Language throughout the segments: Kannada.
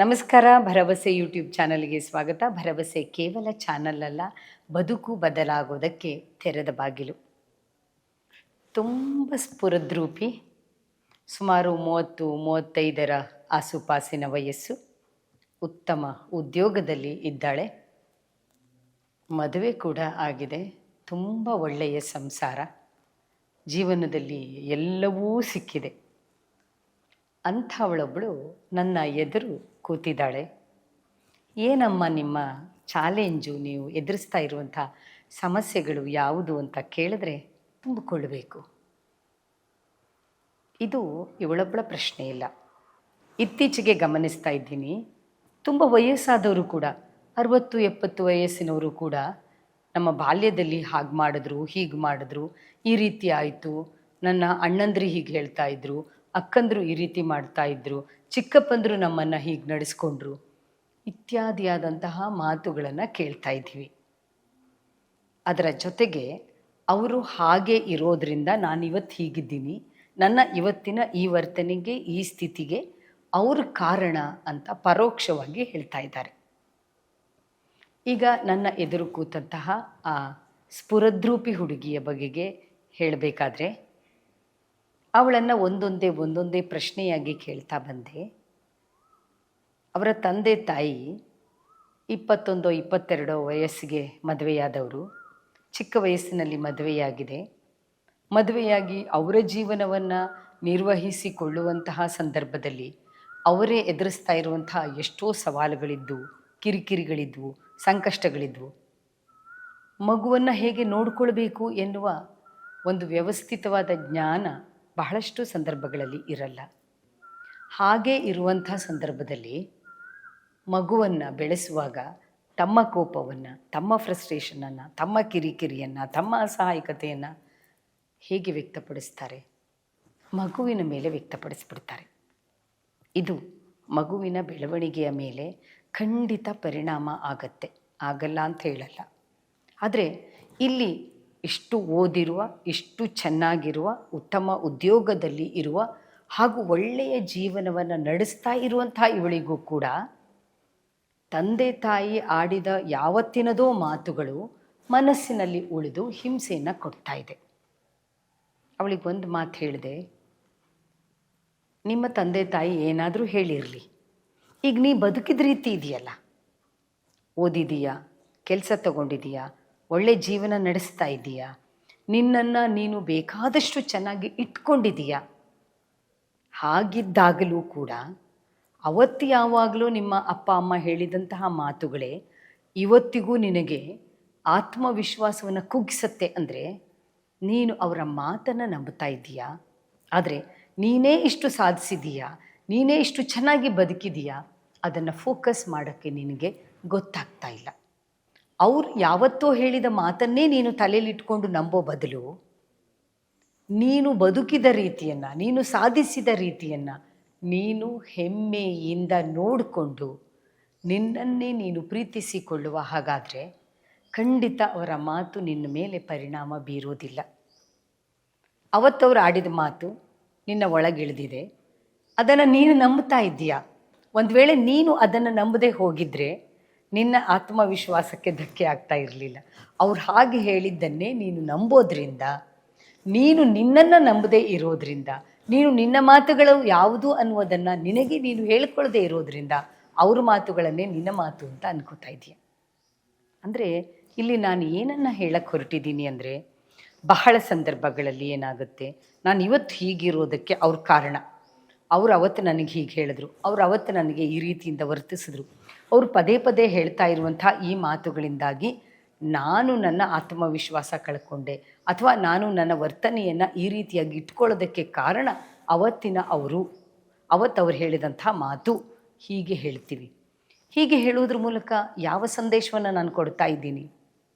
ನಮಸ್ಕಾರ. ಭರವಸೆ ಯೂಟ್ಯೂಬ್ ಚಾನಲ್ಗೆ ಸ್ವಾಗತ. ಭರವಸೆ ಕೇವಲ ಚಾನಲ್ ಅಲ್ಲ, ಬದುಕು ಬದಲಾಗೋದಕ್ಕೆ ತೆರೆದ ಬಾಗಿಲು. ತುಂಬ ಸ್ಫುರದ್ರೂಪಿ, ಸುಮಾರು 30-35 ಆಸುಪಾಸಿನ ವಯಸ್ಸು, ಉತ್ತಮ ಉದ್ಯೋಗದಲ್ಲಿ ಇದ್ದಾಳೆ, ಮದುವೆ ಕೂಡ ಆಗಿದೆ, ತುಂಬ ಒಳ್ಳೆಯ ಸಂಸಾರ, ಜೀವನದಲ್ಲಿ ಎಲ್ಲವೂ ಸಿಕ್ಕಿದೆ. ಅಂಥವಳೊಬ್ಬಳು ನನ್ನ ಎದುರು ಕೂತಿದ್ದಾಳೆ. ಏನಮ್ಮ ನಿಮ್ಮ ಚಾಲೆಂಜು, ನೀವು ಎದುರಿಸ್ತಾ ಇರುವಂಥ ಸಮಸ್ಯೆಗಳು ಯಾವುದು ಅಂತ ಕೇಳಿದ್ರೆ ತುಂಬಿಕೊಳ್ಳಬೇಕು. ಇದು ಇವಳೊಬ್ಬಳ ಪ್ರಶ್ನೆ ಇಲ್ಲ. ಇತ್ತೀಚೆಗೆ ಗಮನಿಸ್ತಾ ಇದ್ದೀನಿ, ತುಂಬ ವಯಸ್ಸಾದವರು ಕೂಡ 60-70 ವಯಸ್ಸಿನವರು ಕೂಡ ನಮ್ಮ ಬಾಲ್ಯದಲ್ಲಿ ಹಾಗೆ ಮಾಡಿದ್ರು, ಹೀಗೆ ಮಾಡಿದ್ರು, ಈ ರೀತಿ ಆಯಿತು, ನನ್ನ ಅಣ್ಣಂದ್ರು ಹೀಗೆ ಹೇಳ್ತಾ ಇದ್ರು, ಅಕ್ಕಂದರು ಈ ರೀತಿ ಮಾಡ್ತಾ ಇದ್ರು, ಚಿಕ್ಕಪ್ಪಂದರು ನಮ್ಮನ್ನು ಹೀಗೆ ನಡೆಸ್ಕೊಂಡ್ರು, ಇತ್ಯಾದಿಯಾದಂತಹ ಮಾತುಗಳನ್ನು ಕೇಳ್ತಾ ಇದ್ದೀವಿ. ಅದರ ಜೊತೆಗೆ ಅವರು ಹಾಗೆ ಇರೋದ್ರಿಂದ ನಾನಿವತ್ತು ಹೀಗಿದ್ದೀನಿ, ನನ್ನ ಇವತ್ತಿನ ಈ ವರ್ತನೆಗೆ, ಈ ಸ್ಥಿತಿಗೆ ಅವರು ಕಾರಣ ಅಂತ ಪರೋಕ್ಷವಾಗಿ ಹೇಳ್ತಾ ಇದ್ದಾರೆ. ಈಗ ನನ್ನ ಎದುರು ಕೂತಂತಹ ಆ ಸ್ಫುರದ್ರೂಪಿ ಹುಡುಗಿಯ ಬಗೆಗೆ ಹೇಳಬೇಕಾದ್ರೆ, ಅವಳನ್ನು ಒಂದೊಂದೇ ಪ್ರಶ್ನೆಯಾಗಿ ಕೇಳ್ತಾ ಬಂದೆ. ಅವರ ತಂದೆ ತಾಯಿ 21-22 ವಯಸ್ಸಿಗೆ ಮದುವೆಯಾದವರು, ಚಿಕ್ಕ ವಯಸ್ಸಿನಲ್ಲಿ ಮದುವೆಯಾಗಿದೆ. ಮದುವೆಯಾಗಿ ಅವರ ಜೀವನವನ್ನು ನಿರ್ವಹಿಸಿಕೊಳ್ಳುವಂತಹ ಸಂದರ್ಭದಲ್ಲಿ ಅವರೇ ಎದುರಿಸ್ತಾ ಇರುವಂತಹ ಎಷ್ಟೋ ಸವಾಲುಗಳಿದ್ವು, ಕಿರಿಕಿರಿಗಳಿದ್ವು, ಸಂಕಷ್ಟಗಳಿದ್ವು. ಮಗುವನ್ನು ಹೇಗೆ ನೋಡಿಕೊಳ್ಬೇಕು ಎನ್ನುವ ಒಂದು ವ್ಯವಸ್ಥಿತವಾದ ಜ್ಞಾನ ಬಹಳಷ್ಟು ಸಂದರ್ಭಗಳಲ್ಲಿ ಇರಲ್ಲ. ಹಾಗೇ ಇರುವಂಥ ಸಂದರ್ಭದಲ್ಲಿ ಮಗುವನ್ನು ಬೆಳೆಸುವಾಗ ತಮ್ಮ ಕೋಪವನ್ನು, ತಮ್ಮ ಫ್ರಸ್ಟ್ರೇಷನನ್ನು, ತಮ್ಮ ಕಿರಿಕಿರಿಯನ್ನು, ತಮ್ಮ ಅಸಹಾಯಕತೆಯನ್ನು ಹೇಗೆ ವ್ಯಕ್ತಪಡಿಸ್ತಾರೆ? ಮಗುವಿನ ಮೇಲೆ ವ್ಯಕ್ತಪಡಿಸ್ಬಿಡ್ತಾರೆ. ಇದು ಮಗುವಿನ ಬೆಳವಣಿಗೆಯ ಮೇಲೆ ಖಂಡಿತ ಪರಿಣಾಮ ಆಗಲ್ಲ ಅಂತ ಹೇಳಲ್ಲ. ಆದರೆ ಇಲ್ಲಿ ಇಷ್ಟು ಓದಿರುವ, ಇಷ್ಟು ಚೆನ್ನಾಗಿರುವ, ಉತ್ತಮ ಉದ್ಯೋಗದಲ್ಲಿ ಇರುವ ಹಾಗೂ ಒಳ್ಳೆಯ ಜೀವನವನ್ನು ನಡೆಸ್ತಾ ಇರುವಂಥ ಇವಳಿಗೂ ಕೂಡ ತಂದೆ ತಾಯಿ ಆಡಿದ ಯಾವತ್ತಿನದೋ ಮಾತುಗಳು ಮನಸ್ಸಿನಲ್ಲಿ ಉಳಿದು ಹಿಂಸೆಯನ್ನು ಕೊಡ್ತಾ ಇದೆ. ಅವಳಿಗೆ ಒಂದು ಮಾತು ಹೇಳಿದೆ, ನಿಮ್ಮ ತಂದೆ ತಾಯಿ ಏನಾದರೂ ಹೇಳಿರಲಿ, ಈಗ ನೀ ಬದುಕಿದ ರೀತಿ ಇದೆಯಲ್ಲ, ಓದಿದೀಯಾ, ಕೆಲಸ ತಗೊಂಡಿದೀಯಾ, ಒಳ್ಳೆ ಜೀವನ ನಡೆಸ್ತಾ ಇದ್ದೀಯಾ, ನಿನ್ನನ್ನು ನೀನು ಬೇಕಾದಷ್ಟು ಚೆನ್ನಾಗಿ ಇಟ್ಕೊಂಡಿದೀಯಾ, ಹಾಗಿದ್ದಾಗಲೂ ಕೂಡ ಅವತ್ತು ಯಾವಾಗಲೂ ನಿಮ್ಮ ಅಪ್ಪ ಅಮ್ಮ ಹೇಳಿದಂತಹ ಮಾತುಗಳೇ ಇವತ್ತಿಗೂ ನಿನಗೆ ಆತ್ಮವಿಶ್ವಾಸವನ್ನು ಕುಗ್ಗಿಸುತ್ತೆ. ಅಂದರೆ ನೀನು ಅವರ ಮಾತನ್ನು ನಂಬ್ತಾ ಇದ್ದೀಯಾ, ಆದರೆ ನೀನೇ ಇಷ್ಟು ಸಾಧಿಸಿದೀಯಾ, ನೀನೇ ಇಷ್ಟು ಚೆನ್ನಾಗಿ ಬದುಕಿದೀಯಾ, ಅದನ್ನು ಫೋಕಸ್ ಮಾಡೋಕ್ಕೆ ನಿನಗೆ ಗೊತ್ತಾಗ್ತಾ ಇಲ್ಲ. ಅವ್ರು ಯಾವತ್ತೋ ಹೇಳಿದ ಮಾತನ್ನೇ ನೀನು ತಲೆಯಲ್ಲಿಟ್ಕೊಂಡು ನಂಬೋ ಬದಲು ನೀನು ಬದುಕಿದ ರೀತಿಯನ್ನು, ನೀನು ಸಾಧಿಸಿದ ರೀತಿಯನ್ನು ನೀನು ಹೆಮ್ಮೆಯಿಂದ ನೋಡಿಕೊಂಡು ನಿನ್ನನ್ನೇ ನೀನು ಪ್ರೀತಿಸಿಕೊಳ್ಳುವ ಹಾಗಾದರೆ ಖಂಡಿತ ಅವರ ಮಾತು ನಿನ್ನ ಮೇಲೆ ಪರಿಣಾಮ ಬೀರೋದಿಲ್ಲ. ಅವತ್ತವರು ಆಡಿದ ಮಾತು ನಿನ್ನ ಒಳಗಿಳಿದಿದೆ, ಅದನ್ನು ನೀನು ನಂಬ್ತಾ ಇದ್ದೀಯಾ. ಒಂದು ವೇಳೆ ನೀನು ಅದನ್ನು ನಂಬದೇ ಹೋಗಿದ್ರೆ ನಿನ್ನ ಆತ್ಮವಿಶ್ವಾಸಕ್ಕೆ ಧಕ್ಕೆ ಆಗ್ತಾ ಇರಲಿಲ್ಲ. ಅವ್ರು ಹಾಗೆ ಹೇಳಿದ್ದನ್ನೇ ನೀನು ನಂಬೋದ್ರಿಂದ, ನೀನು ನಿನ್ನನ್ನು ನಂಬದೇ ಇರೋದ್ರಿಂದ, ನೀನು ನಿನ್ನ ಮಾತುಗಳು ಯಾವುದು ಅನ್ನೋದನ್ನು ನಿನಗೆ ನೀನು ಹೇಳ್ಕೊಳ್ಳದೆ ಇರೋದ್ರಿಂದ ಅವ್ರ ಮಾತುಗಳನ್ನೇ ನಿನ್ನ ಮಾತು ಅಂತ ಅನ್ಕೋತಾ ಇದೆಯಾ. ಅಂದರೆ ಇಲ್ಲಿ ನಾನು ಏನನ್ನು ಹೇಳಕ್ಕೆ ಹೊರಟಿದ್ದೀನಿ ಅಂದರೆ, ಬಹಳ ಸಂದರ್ಭಗಳಲ್ಲಿ ಏನಾಗುತ್ತೆ, ನಾನು ಇವತ್ತು ಹೀಗಿರೋದಕ್ಕೆ ಅವ್ರ ಕಾರಣ, ಅವ್ರು ಅವತ್ತು ನನಗೆ ಹೀಗೆ ಹೇಳಿದ್ರು, ಅವ್ರು ಅವತ್ತು ನನಗೆ ಈ ರೀತಿಯಿಂದ ವರ್ತಿಸಿದ್ರು, ಅವರು ಪದೇ ಪದೇ ಹೇಳ್ತಾ ಇರುವಂಥ ಈ ಮಾತುಗಳಿಂದಾಗಿ ನಾನು ನನ್ನ ಆತ್ಮವಿಶ್ವಾಸ ಕಳ್ಕೊಂಡೆ, ಅಥವಾ ನಾನು ನನ್ನ ವರ್ತನೆಯನ್ನು ಈ ರೀತಿಯಾಗಿ ಇಟ್ಕೊಳ್ಳೋದಕ್ಕೆ ಕಾರಣ ಅವತ್ತವ್ರು ಹೇಳಿದಂಥ ಮಾತು, ಹೀಗೆ ಹೇಳ್ತೀವಿ. ಹೀಗೆ ಹೇಳೋದ್ರ ಮೂಲಕ ಯಾವ ಸಂದೇಶವನ್ನು ನಾನು ಕೊಡ್ತಾ ಇದ್ದೀನಿ?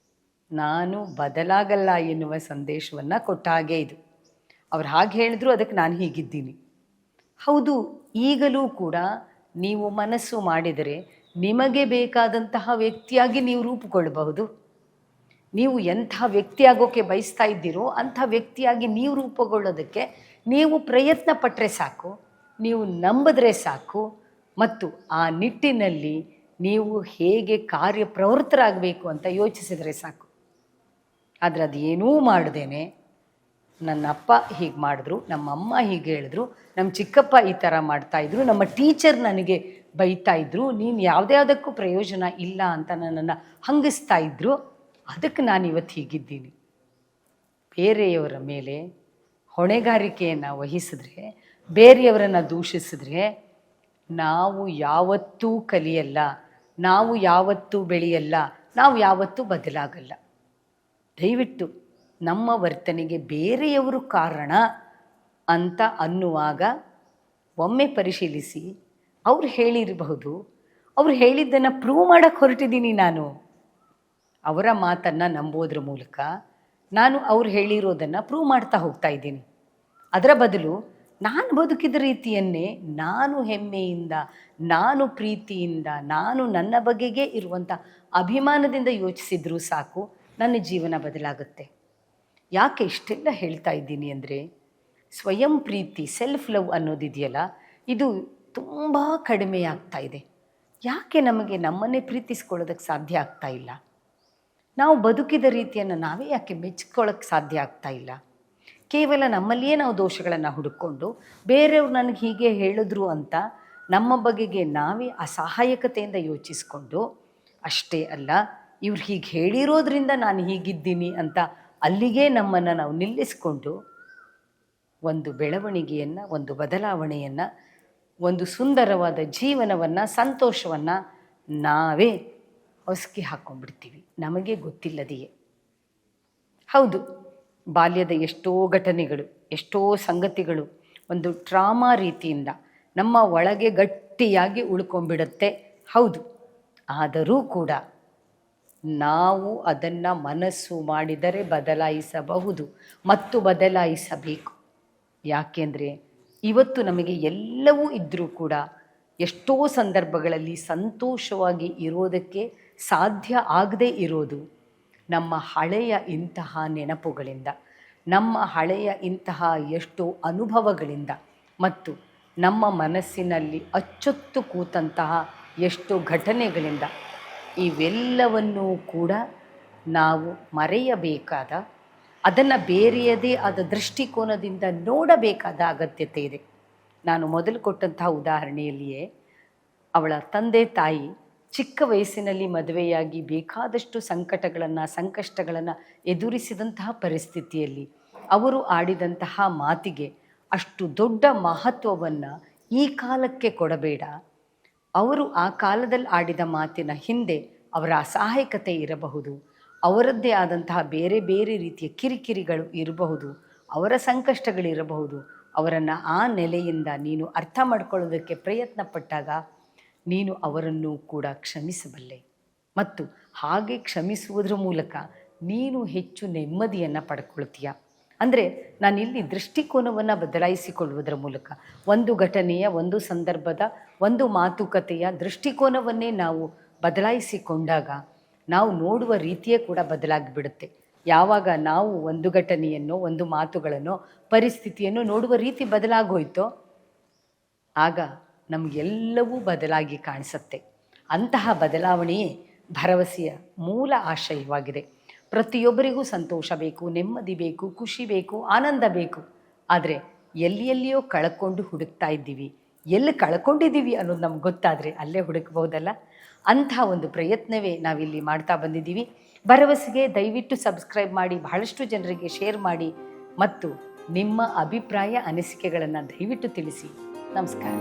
ನಾನು ಬದಲಾಗಲ್ಲ ಎನ್ನುವ ಸಂದೇಶವನ್ನು ಕೊಟ್ಟ ಹಾಗೆ ಇದು. ಅವ್ರು ಹಾಗೆ ಹೇಳಿದ್ರು, ಅದಕ್ಕೆ ನಾನು ಹೀಗಿದ್ದೀನಿ. ಹೌದು, ಈಗಲೂ ಕೂಡ ನೀವು ಮನಸ್ಸು ಮಾಡಿದರೆ ನಿಮಗೆ ಬೇಕಾದಂತಹ ವ್ಯಕ್ತಿಯಾಗಿ ನೀವು ರೂಪುಗೊಳ್ಳಬಹುದು. ನೀವು ಎಂಥ ವ್ಯಕ್ತಿಯಾಗೋಕ್ಕೆ ಬಯಸ್ತಾ ಇದ್ದೀರೋ ಅಂಥ ವ್ಯಕ್ತಿಯಾಗಿ ನೀವು ರೂಪುಗೊಳ್ಳೋದಕ್ಕೆ ನೀವು ಪ್ರಯತ್ನ ಪಟ್ಟರೆ ಸಾಕು, ನೀವು ನಂಬಿದ್ರೆ ಸಾಕು, ಮತ್ತು ಆ ನಿಟ್ಟಿನಲ್ಲಿ ನೀವು ಹೇಗೆ ಕಾರ್ಯಪ್ರವೃತ್ತರಾಗಬೇಕು ಅಂತ ಯೋಚಿಸಿದರೆ ಸಾಕು. ಆದರೆ ಅದೇನೂ ಮಾಡ್ದೇನೆ ನನ್ನ ಅಪ್ಪ ಹೀಗೆ ಮಾಡಿದ್ರು, ನಮ್ಮಮ್ಮ ಹೀಗೆ ಹೇಳಿದ್ರು, ನಮ್ಮ ಚಿಕ್ಕಪ್ಪ ಈ ಥರ ಮಾಡ್ತಾಯಿದ್ರು, ನಮ್ಮ ಟೀಚರ್ ನನಗೆ ಬೈತಾಯಿದ್ರು, ನೀನು ಯಾವುದ್ಯಾವುದಕ್ಕೂ ಪ್ರಯೋಜನ ಇಲ್ಲ ಅಂತ ನನ್ನನ್ನು ಹಂಗಿಸ್ತಾ ಇದ್ರು, ಅದಕ್ಕೆ ನಾನು ಇವತ್ತು ಹೀಗಿದ್ದೀನಿ. ಬೇರೆಯವರ ಮೇಲೆ ಹೊಣೆಗಾರಿಕೆಯನ್ನು ವಹಿಸಿದ್ರೆ, ಬೇರೆಯವರನ್ನು ದೂಷಿಸಿದ್ರೆ ನಾವು ಯಾವತ್ತೂ ಕಲಿಯಲ್ಲ, ನಾವು ಯಾವತ್ತೂ ಬೆಳೆಯಲ್ಲ, ನಾವು ಯಾವತ್ತೂ ಬದಲಾಗಲ್ಲ. ದಯವಿಟ್ಟು ನಮ್ಮ ವರ್ತನೆಗೆ ಬೇರೆಯವರು ಕಾರಣ ಅಂತ ಅನ್ನುವಾಗ ಒಮ್ಮೆ ಪರಿಶೀಲಿಸಿ. ಅವ್ರು ಹೇಳಿರಬಹುದು, ಅವ್ರು ಹೇಳಿದ್ದನ್ನು ಪ್ರೂವ್ ಮಾಡೋಕ್ಕೆ ಹೊರಟಿದ್ದೀನಿ ನಾನು. ಅವರ ಮಾತನ್ನು ನಂಬೋದ್ರ ಮೂಲಕ ನಾನು ಅವ್ರು ಹೇಳಿರೋದನ್ನು ಪ್ರೂವ್ ಮಾಡ್ತಾ ಹೋಗ್ತಾ ಇದ್ದೀನಿ. ಅದರ ಬದಲು ನಾನು ಬದುಕಿದ ರೀತಿಯನ್ನೇ ನಾನು ಹೆಮ್ಮೆಯಿಂದ, ನಾನು ಪ್ರೀತಿಯಿಂದ, ನಾನು ನನ್ನ ಬಗೆಗೆ ಇರುವಂಥ ಅಭಿಮಾನದಿಂದ ಯೋಚಿಸಿದ್ರೂ ಸಾಕು, ನನ್ನ ಜೀವನ ಬದಲಾಗುತ್ತೆ. ಯಾಕೆ ಇಷ್ಟೆಲ್ಲ ಹೇಳ್ತಾ ಇದ್ದೀನಿ ಅಂದರೆ, ಸ್ವಯಂ ಪ್ರೀತಿ, ಸೆಲ್ಫ್ ಲವ್ ಅನ್ನೋದಿದೆಯಲ್ಲ, ಇದು ತುಂಬ ಕಡಿಮೆ ಆಗ್ತಾ ಇದೆ. ಯಾಕೆ ನಮಗೆ ನಮ್ಮನ್ನೇ ಪ್ರೀತಿಸ್ಕೊಳ್ಳೋದಕ್ಕೆ ಸಾಧ್ಯ ಆಗ್ತಾ ಇಲ್ಲ? ನಾವು ಬದುಕಿದ ರೀತಿಯನ್ನು ನಾವೇ ಯಾಕೆ ಮೆಚ್ಕೊಳ್ಳೋಕ್ಕೆ ಸಾಧ್ಯ ಆಗ್ತಾ ಇಲ್ಲ? ಕೇವಲ ನಮ್ಮಲ್ಲಿಯೇ ನಾವು ದೋಷಗಳನ್ನು ಹುಡುಕೊಂಡು ಬೇರೆಯವ್ರು ನನಗೆ ಹೀಗೆ ಹೇಳಿದ್ರು ಅಂತ ನಮ್ಮ ಬಗೆಗೆ ನಾವೇ ಅಸಹಾಯಕತೆಯಿಂದ ಯೋಚಿಸ್ಕೊಂಡು, ಅಷ್ಟೇ ಅಲ್ಲ ಇವ್ರು ಹೀಗೆ ಹೇಳಿರೋದ್ರಿಂದ ನಾನು ಹೀಗಿದ್ದೀನಿ ಅಂತ ಅಲ್ಲಿಗೆ ನಮ್ಮನ್ನು ನಾವು ನಿಲ್ಲಿಸ್ಕೊಂಡು ಒಂದು ಬೆಳವಣಿಗೆಯನ್ನು, ಒಂದು ಬದಲಾವಣೆಯನ್ನು, ಒಂದು ಸುಂದರವಾದ ಜೀವನವನ್ನು, ಸಂತೋಷವನ್ನು ನಾವೇ ಹೊಸಕಿ ಹಾಕ್ಕೊಂಡ್ಬಿಡ್ತೀವಿ ನಮಗೆ ಗೊತ್ತಿಲ್ಲದೆಯೇ. ಹೌದು, ಬಾಲ್ಯದ ಎಷ್ಟೋ ಘಟನೆಗಳು, ಎಷ್ಟೋ ಸಂಗತಿಗಳು ಒಂದು ಟ್ರಾಮಾ ರೀತಿಯಿಂದ ನಮ್ಮ ಒಳಗೆ ಗಟ್ಟಿಯಾಗಿ ಉಳ್ಕೊಂಡ್ಬಿಡುತ್ತೆ. ಹೌದು, ಆದರೂ ಕೂಡ ನಾವು ಅದನ್ನು ಮನಸ್ಸು ಮಾಡಿದರೆ ಬದಲಾಯಿಸಬಹುದು ಮತ್ತು ಬದಲಾಯಿಸಬೇಕು. ಯಾಕೆಂದರೆ ಇವತ್ತು ನಮಗೆ ಎಲ್ಲವೂ ಇದ್ದರೂ ಕೂಡ ಎಷ್ಟೋ ಸಂದರ್ಭಗಳಲ್ಲಿ ಸಂತೋಷವಾಗಿ ಇರೋದಕ್ಕೆ ಸಾಧ್ಯ ಆಗದೇ ಇರೋದು ನಮ್ಮ ಹಳೆಯ ಇಂತಹ ನೆನಪುಗಳಿಂದ, ನಮ್ಮ ಹಳೆಯ ಇಂತಹ ಎಷ್ಟೋ ಅನುಭವಗಳಿಂದ ಮತ್ತು ನಮ್ಮ ಮನಸ್ಸಿನಲ್ಲಿ ಅಚ್ಚೊತ್ತು ಕೂತಂತಹ ಎಷ್ಟೋ ಘಟನೆಗಳಿಂದ. ಇವೆಲ್ಲವನ್ನೂ ಕೂಡ ನಾವು ಮರೆಯಬೇಕಾದ, ಅದನ್ನು ಬೇರೆಯದೇ ಆದ ದೃಷ್ಟಿಕೋನದಿಂದ ನೋಡಬೇಕಾದ ಅಗತ್ಯತೆ ಇದೆ. ನಾನು ಮೊದಲು ಕೊಟ್ಟಂತಹ ಉದಾಹರಣೆಯಲ್ಲಿಯೇ ಅವಳ ತಂದೆ ತಾಯಿ ಚಿಕ್ಕ ವಯಸ್ಸಿನಲ್ಲಿ ಮದುವೆಯಾಗಿ ಬೇಕಾದಷ್ಟು ಸಂಕಷ್ಟಗಳನ್ನು ಎದುರಿಸಿದಂತಹ ಪರಿಸ್ಥಿತಿಯಲ್ಲಿ ಅವರು ಆಡಿದಂತಹ ಮಾತಿಗೆ ಅಷ್ಟು ದೊಡ್ಡ ಮಹತ್ವವನ್ನು ಈ ಕಾಲಕ್ಕೆ ಕೊಡಬೇಡ. ಅವರು ಆ ಕಾಲದಲ್ಲಿ ಆಡಿದ ಮಾತಿನ ಹಿಂದೆ ಅವರ ಅಸಹಾಯಕತೆ ಇರಬಹುದು, ಅವರದ್ದೇ ಆದಂತಹ ಬೇರೆ ಬೇರೆ ರೀತಿಯ ಕಿರಿಕಿರಿಗಳು ಇರಬಹುದು, ಅವರ ಸಂಕಷ್ಟಗಳಿರಬಹುದು. ಅವರನ್ನು ಆ ನೆಲೆಯಿಂದ ನೀನು ಅರ್ಥ ಮಾಡ್ಕೊಳ್ಳೋದಕ್ಕೆ ಪ್ರಯತ್ನ ಪಟ್ಟಾಗ ನೀನು ಅವರನ್ನು ಕೂಡ ಕ್ಷಮಿಸಬಲ್ಲೆ. ಮತ್ತು ಹಾಗೆ ಕ್ಷಮಿಸುವುದರ ಮೂಲಕ ನೀನು ಹೆಚ್ಚು ನೆಮ್ಮದಿಯನ್ನು ಪಡ್ಕೊಳ್ತೀಯ. ಅಂದರೆ ನಾನಿಲ್ಲಿ ದೃಷ್ಟಿಕೋನವನ್ನು ಬದಲಾಯಿಸಿಕೊಳ್ಳುವುದರ ಮೂಲಕ ಒಂದು ಘಟನೆಯ, ಒಂದು ಸಂದರ್ಭದ, ಒಂದು ಮಾತುಕತೆಯ ದೃಷ್ಟಿಕೋನವನ್ನೇ ನಾವು ಬದಲಾಯಿಸಿಕೊಂಡಾಗ ನಾವು ನೋಡುವ ರೀತಿಯೇ ಕೂಡ ಬದಲಾಗಿಬಿಡುತ್ತೆ. ಯಾವಾಗ ನಾವು ಒಂದು ಘಟನೆಯನ್ನು, ಒಂದು ಮಾತುಗಳನ್ನು, ಪರಿಸ್ಥಿತಿಯನ್ನು ನೋಡುವ ರೀತಿ ಬದಲಾಗೋಯ್ತೋ ಆಗ ನಮಗೆಲ್ಲವೂ ಬದಲಾಗಿ ಕಾಣಿಸುತ್ತೆ. ಅಂತಹ ಬದಲಾವಣೆಯೇ ಭರವಸೆಯ ಮೂಲ ಆಶಯವಾಗಿದೆ. ಪ್ರತಿಯೊಬ್ಬರಿಗೂ ಸಂತೋಷ ಬೇಕು, ನೆಮ್ಮದಿ ಬೇಕು, ಖುಷಿ ಬೇಕು, ಆನಂದ ಬೇಕು. ಆದರೆ ಎಲ್ಲಿಯೋ ಕಳ್ಕೊಂಡು ಹುಡುಕ್ತಾ ಇದ್ದೀವಿ. ಎಲ್ಲಿ ಕಳ್ಕೊಂಡಿದ್ದೀವಿ ಅನ್ನೋದು ನಮ್ಗೆ ಗೊತ್ತಾದರೆ ಅಲ್ಲೇ ಹುಡುಕಬಹುದಲ್ಲ. ಅಂಥ ಒಂದು ಪ್ರಯತ್ನವೇ ನಾವಿಲ್ಲಿ ಮಾಡ್ತಾ ಬಂದಿದ್ದೀವಿ. ಭರವಸೆಗೆ ದಯವಿಟ್ಟು ಸಬ್ಸ್ಕ್ರೈಬ್ ಮಾಡಿ, ಬಹಳಷ್ಟು ಜನರಿಗೆ ಶೇರ್ ಮಾಡಿ ಮತ್ತು ನಿಮ್ಮ ಅಭಿಪ್ರಾಯ, ಅನಿಸಿಕೆಗಳನ್ನು ದಯವಿಟ್ಟು ತಿಳಿಸಿ. ನಮಸ್ಕಾರ.